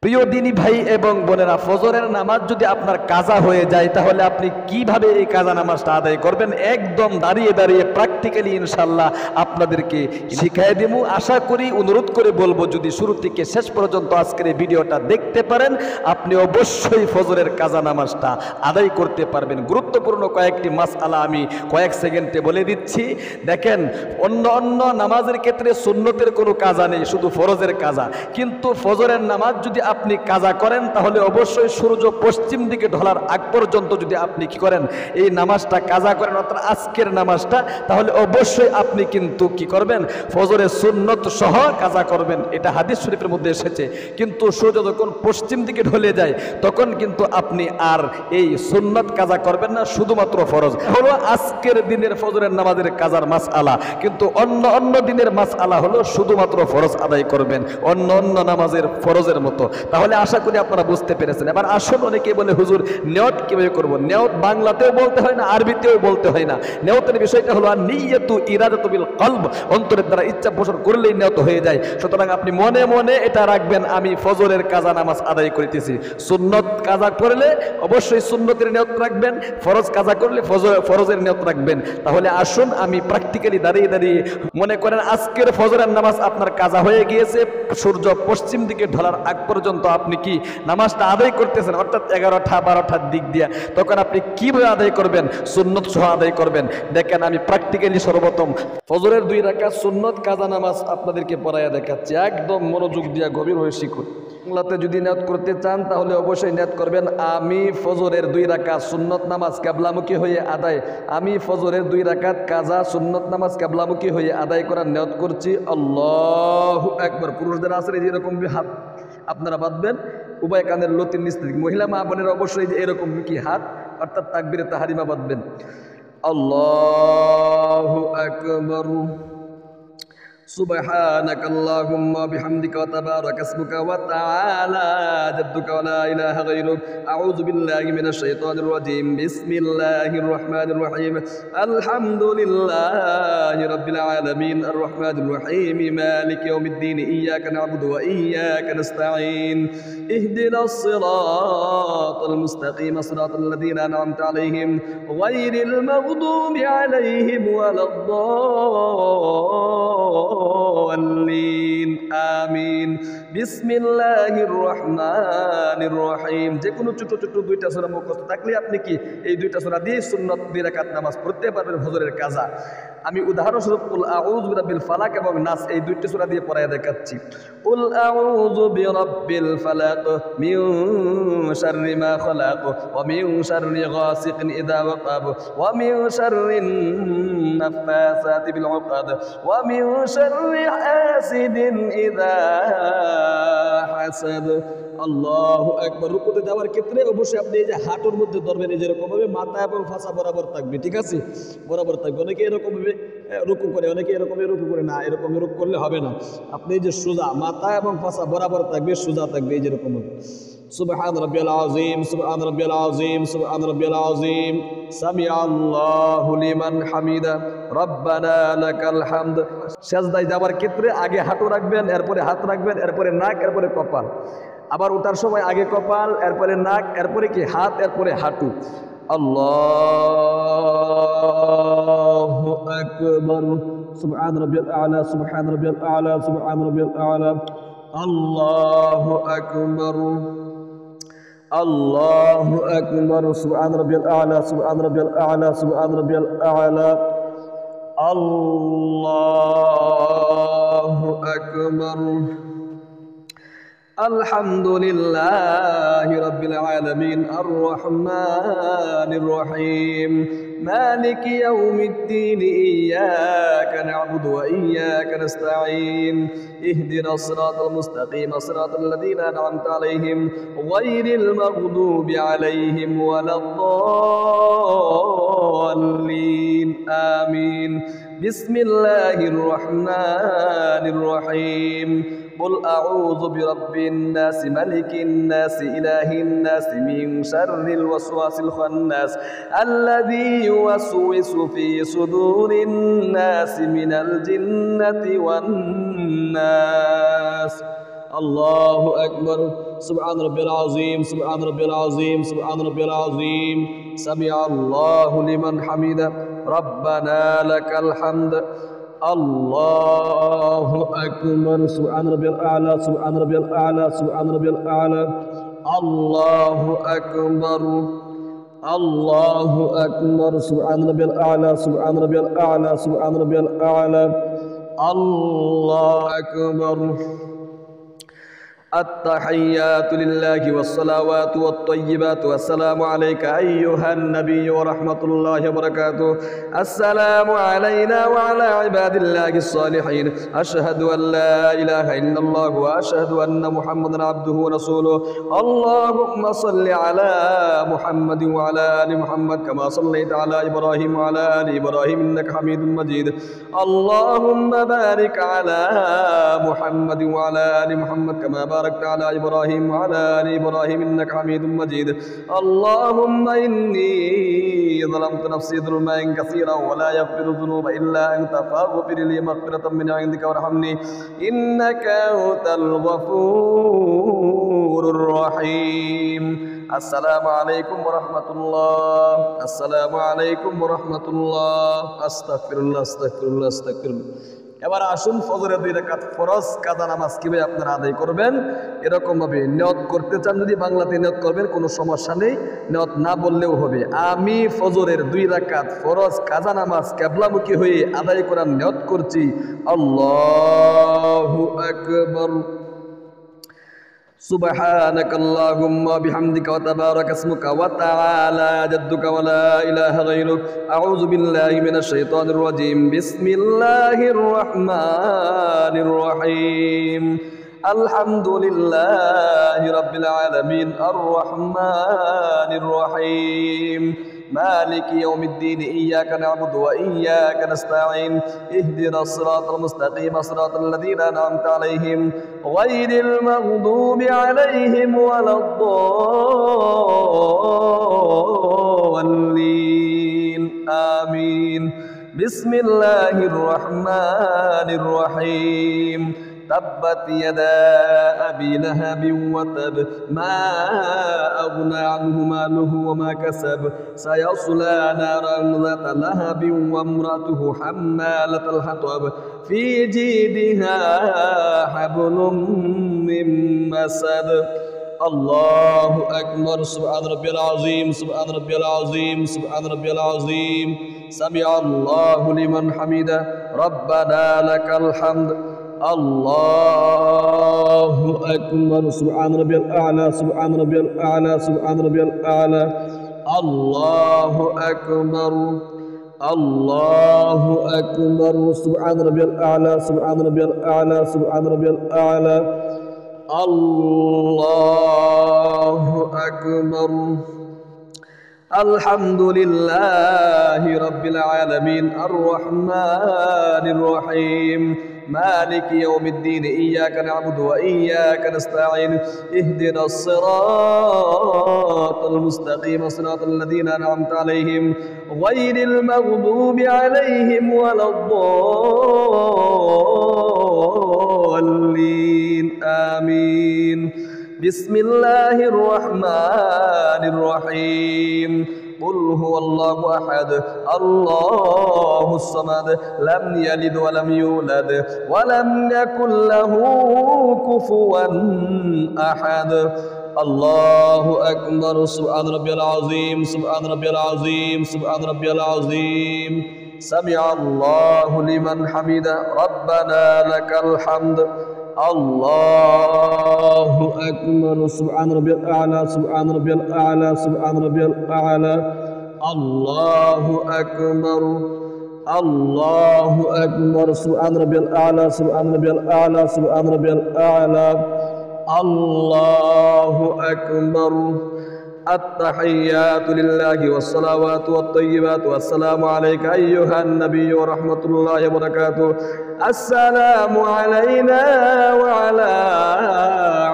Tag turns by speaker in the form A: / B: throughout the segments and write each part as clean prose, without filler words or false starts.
A: প্রিয় দিনী ভাই এবং বোনেরা, ফজরের নামাজ যদি আপনার কাজা হয়ে যায় তাহলে আপনি কিভাবে এই কাজা নামাজটা আদায় করবেন একদম দাঁড়িয়ে দাঁড়িয়ে প্র্যাকটিক্যালি ইনশাল্লাহ আপনাদেরকে শিখাই দেব। আশা করি, অনুরোধ করে বলবো, যদি শুরু থেকে শেষ পর্যন্ত আজকের এই ভিডিওটা দেখতে পারেন আপনি অবশ্যই ফজরের কাজা নামাজটা আদায় করতে পারবেন। গুরুত্বপূর্ণ কয়েকটি মাসআলা আমি কয়েক সেকেন্ডে বলে দিচ্ছি। দেখেন, অন্য নামাজের ক্ষেত্রে সুন্নতের কোনো কাজা নেই, শুধু ফরজের কাজা। কিন্তু ফজরের নামাজ যদি আপনি কাজা করেন তাহলে অবশ্যই সূর্য পশ্চিম দিকে ঢলার আগ পর্যন্ত যদি আপনি কি করেন, এই নামাজটা কাজা করেন, অর্থাৎ আজকের নামাজটা, তাহলে অবশ্যই আপনি কিন্তু কি করবেন, ফজরের সুন্নত সহ কাজা করবেন। এটা হাদিস শরীফের মধ্যে এসেছে। কিন্তু সূর্য যখন পশ্চিম দিকে ঢলে যায় তখন কিন্তু আপনি আর এই সুন্নত কাজা করবেন না, শুধুমাত্র ফরজ হলো আজকের দিনের ফজরের নামাজের কাজার মাসআলা। কিন্তু অন্য দিনের মাসআলা হলো শুধুমাত্র ফরজ আদায় করবেন, অন্য নামাজের ফরজের মতো। তাহলে আশা করি আপনারা বুঝতে পেরেছেন। এবার আসুন, অনেকে বলে হুজুর নিয়ত কিভাবে করব? নিয়ত বাংলাতেও বলতে হয় না, আরবিতেও বলতে হয় না। নিয়তের বিষয়টা হলো নিয়্যাতু ইরাদাতু বিল কলব, অন্তরের দ্বারা ইচ্ছা পোষণ করলেই নিয়ত হয়ে যায়। সুতরাং আপনি মনে মনে এটা রাখবেন, আমি ফজরের কাজা নামাজ আদায় করিতেছি। সুন্নত কাজা করলে অবশ্যই সুন্নতের নিয়ত রাখবেন, ফরজ কাজা করলে ফরজের নিয়ত রাখবেন। তাহলে আসুন, আমি প্র্যাকটিক্যালি দাঁড়িয়ে দাঁড়িয়ে, মনে করেন আজকের ফজরের নামাজ আপনার কাজা হয়ে গিয়েছে, সূর্য পশ্চিম দিকে ঢলার আগ পর্যন্ত আপনি কি নামাজটা আদায় করতেছেন, অর্থাৎ 11টা 12টার দিক দিয়ে, তখন আপনি কিভাবে আদায় করবেন? সুন্নত সহ আদায় করবেন। দেখেন, আমি প্র্যাকটিক্যালি সর্বপ্রথম ফজরের 2 রাকাত সুন্নত কাজা নামাজ আপনাদেরকে পড়াইয়া দেখাচ্ছি। একদম মনোযোগ দিয়ে গভীর হয়ে শিখুন। বাংলাতে যদি নিয়ত করতে চান তাহলে অবশ্যই নিয়ত করবেন, আমি ফজরের 2 রাকাত সুন্নত নামাজ কিবলামুখী হয়ে আদায়, আমি ফজরের 2 রাকাত কাজা সুন্নত নামাজ কিবলামুখী হয়ে আদায় করার নিয়ত করছি। আল্লাহু আকবার। পুরুষদের আসলে যেরকম হাত আপনারা বাঁধবেন উভয় কানের লতির নিচ থেকে, মহিলা মা বোনের অবশ্যই যে এরকম কি হাত, অর্থাৎ তাকবীরে তাহরিমা বাঁধবেন। আল্লাহু আকবার। سبحانك اللهم وبحمدك وتبارك اسمك وتعالى جدك ولا إله غيرك. أعوذ بالله من الشيطان الرجيم. بسم الله الرحمن الرحيم. الحمد لله رب العالمين الرحمن الرحيم مالك يوم الدين. إياك نعبد وإياك نستعين. اهدنا الصراط المستقيم صراط الذين أنعمت عليهم غير المغضوب عليهم ولا الضالين آمين. বিসমিল্লাহির রহমানির রহিম। যে কোনো ছোট ছোট 2টা সূরা মুখস্থ থাকলে আপনি কি এই 2টা সূরা দিয়ে সুন্নত 2 রাকাত নামাজ পড়তে পারবেন ফজরের কাজা। আমি উদাহরণস্বরূপ কুল আউযু বিরাব্বিল ফালাক এবং নাস এই 2টি সূরা দিয়ে পড়ায় দেখাচ্ছি। কুল আউযু বিরাব্বিল ফালাক মিন শাররি মা খালাক ওয়া মিন শাররি গাসিকিন ইযা ওয়াকাব ওয়া মিন শাররিন নাফাসাতি বিল উকাদ ওয়া মিন শাররি হাসিদিন ইযা হাসাদ। আল্লাহু আকবার। রুকুতে যাওয়ার ক্ষেত্রে অবশ্যই আপনি এই যে হাঁটুর মধ্যে ধরবেন, এই যেরকম ভাবে মাথা এবং ফাঁসা বরাবর থাকবে, ঠিক আছে, বরাবর থাকবে। অনেকে এরকম ভাবে রুকু করে, অনেকে এরকম রুকু করে না, এরকম রুকু করলে হবে না। আপনি এই যে সোজা মাথা এবং ফাঁসা বরাবর থাকবে, সোজা থাকবে, এই যেরকম ভাবে। সুবহান রাব্বিয়াল আযীম, সুবহান রাব্বিয়াল আযীম, সুবহান রাব্বিয়াল আযীম, সামিআল্লাহু লিমান হামিদা, রব্বানা লাকাল হামদ। সিজদায় যাওয়ার ক্ষেত্রে আগে হাঁটু রাখবেন, এরপরে হাত রাখবেন, এরপরে নাক, এরপরে কপাল। আবার ওঠার সময় আগে কপাল, এরপরে নাক, এরপরে কি হাত, এরপরে হাঁটু। আল্লাহু আকবার। সুবহান রাব্বিয়াল আ'লা, সুবহান রাব্বিয়াল আ'লা, সুবহান রাব্বিয়াল আ'লা। আল্লাহু আকবার, আল্লাহু আকবার। সুবহান রাব্বিয়াল আ'লা, সুবহান রাব্বিয়াল আ'লা, সুবহান রাব্বিয়াল আ'লা। আল্লাহু আকবার। আলহামদুলিল্লাহি রাব্বিল আলামিন আর রহমানির রহিম মালিকি ইয়াউমিদ্দিন ইয়াকা না'বুদু ওয়া ইয়াকা নাস্তাঈন ইহদিনাস সিরাতাল মুস্তাকিম সিরাতাল লাযীনা আন'আমতা আলাইহিম গায়রিল মাগদুবি আলাইহিম ওয়ালাদ-দাল্লিন আমিন। বিসমিল্লাহির রহমানির রহিম। قل أعوذ برب الناس ملك الناس إله الناس من شر الوسواس الخناس الذي يوسوس في صدور الناس من الجنة والناس
B: الله أكبر سبحان ربي العظيم سبحان ربي العظيم سبحان ربي العظيم سمع الله لمن حمده ربنا لك الحمد الله أكبر سبحان ربي الأعلى سبحان ربي الأعلى سبحان ربي الأعلى الله أكبر الله أكبر سبحان ربي الأعلى سبحان ربي الأعلى سبحان ربي الأعلى الله أكبر التحيات لله والصلوات والطيبات والسلام عليك أيها النبي ورحمة الله وبركاته السلام علينا وعلى عباد الله الصالحين أشهد أن لا إله إلا الله وأشهد أن محمدا عبده ورسوله اللهم صل على محمد وعلى آل محمد كما صليت على إبراهيم وعلى آل إبراهيم إنك حميد مجيد اللهم بارك على محمد وعلى آل محمد كما باركت على إبراهيم وعلى آل إبراهيم إنك حميد مجيد اللهم إني ظلمت نفسي ظلما كثيرا ولا يغفر الذنوب إلا أنت فاغفر لي مغفرة من عندك وارحمني إنك أنت الغفور الرحيم السلام عليكم ورحمة الله السلام عليكم ورحمة الله أستغفر الله أستغفر الله أستغفر الله এবার আসুন ফজরের 2 রাকাত ফরজ কাজা নামাজ কিভাবে আপনারা আদায় করবেন এরকম ভাবে নিয়ত করতে চান যদি বাংলাতে নিয়ত করবেন কোনো সমস্যা নেই নিয়ত না বললেও হবে আমি ফজরের 2 রাকাত ফরজ কাজা নামাজ কিবলামুখী হয়ে আদায় করার নিয়ত করছি আল্লাহু আকবার سبحانك اللهم وبحمدك وتبارك اسمك وتعالى جدك ولا إله غيرك أعوذ بالله من الشيطان الرجيم بسم الله الرحمن الرحيم الحمد لله رب العالمين الرحمن الرحيم مالك يوم الدين إياك نعبد وإياك نستعين اهدنا الصراط المستقيم صراط الذين أنعمت عليهم غير المغضوب عليهم ولا الضالين آمين بسم الله الرحمن الرحيم تبت يدا أبي لهب وتب ما أغنى عنه ماله وما كسب سيصلى نارا ذات لهب وامرأته حمالة الحطب في جيدها حبل من مسد الله أكبر سبحان ربي العظيم سبحان ربي العظيم سبحان ربي العظيم سمع الله لمن حمده ربنا لك الحمد الله أكبر سبحان ربي الأعلى سبحان ربي الأعلى سبحان ربي الأعلى الله أكبر الله أكبر سبحان ربي الأعلى سبحان ربي الأعلى سبحان ربي الأعلى الله أكبر الحمد لله رب العالمين الرحمن الرحيم مالك يوم الدين إياك نعبد وإياك نستعين اهدنا الصراط المستقيم صراط الذين أنعمت عليهم غير المغضوب عليهم ولا الضالين آمين بسم الله الرحمن الرحيم قل هو الله أحد الله الصمد لم يلد ولم يولد ولم يكن له كفوا أحد الله أكبر سبحان ربي العظيم سبحان ربي العظيم سبحان ربي العظيم سمع الله لمن حمده ربنا لك الحمد الله أكبر سبحان ربي الأعلى سبحان ربي الأعلى سبحان ربي الأعلى الله أكبر الله أكبر سبحان ربي الأعلى سبحان ربي الأعلى سبحان ربي الأعلى الله أكبر التحيات لله والصلوات والطيبات والسلام عليك أيها النبي ورحمة الله وبركاته السلام علينا وعلى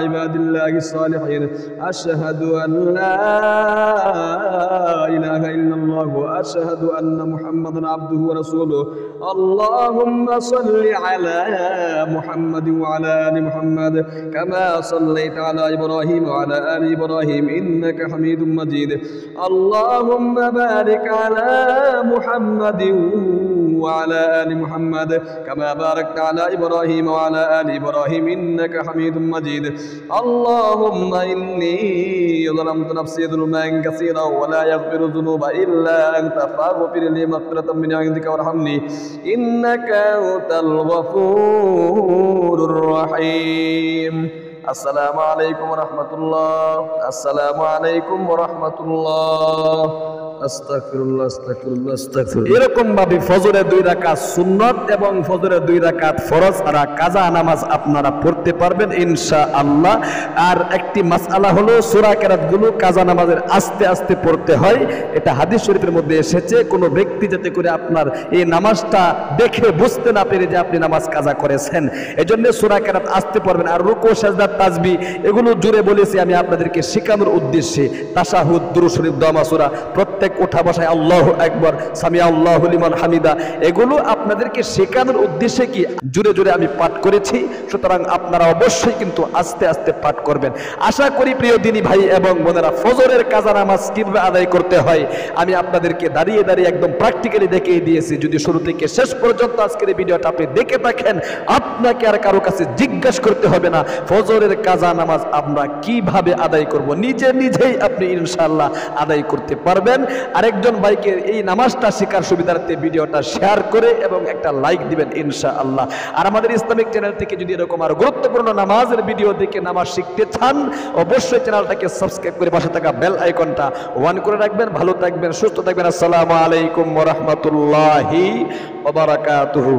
B: عباد الله الصالحين أشهد أن لا إله إلا الله وأشهد أن محمدا عبده ورسوله اللهم صل على محمد وعلى آل محمد كما صليت على إبراهيم وعلى آل إبراهيم إنك حميد مجيد اللهم بارك على محمد وعلى آل محمد كما باركت على إبراهيم وعلى آل إبراهيم إنك حميد مجيد اللهم إني ظلمت نفسي ظلما كثيرا ولا يغفر الذنوب إلا أنت فاغفر لي مغفرة من عندك وارحمني إنك أنت الغفور الرحيم السلام عليكم ورحمة الله السلام عليكم ورحمة الله আস্তাগফিরুল্লাহ আস্তাগফিরুল্লাহ আস্তাগফিরুল্লাহ।
A: এরকম ভাবে ফজরের 2 রাকাত সুন্নাত এবং ফজরের 2 রাকাত ফরজ আর কাজা নামাজ আপনারা পড়তে পারবেন ইনশাআল্লাহ। আর একটি মাসআলা হলো সূরা কেরাত গুলো কাজা নামাজের আস্তে আস্তে পড়তে হয়, এটা হাদিস শরীফের মধ্যে এসেছে। কোনো ব্যক্তি যাতে করে আপনার এই নামাজটা দেখে বুঝতে না পেরে যে আপনি নামাজ কাজা করেছেন, এজন্য সূরা কেরাত আস্তে পড়বেন। আর রুকু সাজদা তাসবিহ এগুলো জুড়ে বলেছি আমি আপনাদেরকে শেখানোর উদ্দেশ্যে। তাশাহুদ, দুরূদ শরীফ, দোয়া সূরা প্রত্যেক উঠা বসায় আল্লাহু আকবার, সামি আল্লাহু লিমান হামিদা, এগুলো আপনাদেরকে শেখানোর উদ্দেশ্যে কি জুড়ে জুড়ে আমি পাঠ করেছি। সুতরাং আপনারা অবশ্যই কিন্তু আস্তে আস্তে পাঠ করবেন। আশা করি প্রিয় দিনী ভাই এবং বোনেরা, ফজরের কাজা নামাজ কিভাবে আদায় করতে হয় আমি আপনাদেরকে দাঁড়িয়ে দাঁড়িয়ে একদম প্র্যাকটিক্যালি দেখিয়ে দিয়েছি। যদি শুরু থেকে শেষ পর্যন্ত আজকের এই ভিডিওটা আপনি দেখে থাকেন, আপনাকে আর কারো কাছে জিজ্ঞাসা করতে হবে না ফজরের কাজা নামাজ আমরা কিভাবে আদায় করব, নিজে নিজেই আপনি ইনশাআল্লাহ আদায় করতে পারবেন। আরেকজন ভাইকে এই নামাজটা শেখার সুবিধার্থে ভিডিওটা শেয়ার করে এবং একটা লাইক দিবেন ইনশাআল্লাহ। আর আমাদের ইসলামিক চ্যানেল থেকে যদি এরকম আর গুরুত্বপূর্ণ নামাজের ভিডিও দেখে নামাজ শিখতে চান, অবশ্যই চ্যানেলটাকে সাবস্ক্রাইব করে পাশে থাকা বেল আইকনটা অন করে রাখবেন। ভালো থাকবেন, সুস্থ থাকবেন। আসসালামু আলাইকুম ওয়া রাহমাতুল্লাহি ওয়া বারাকাতুহু।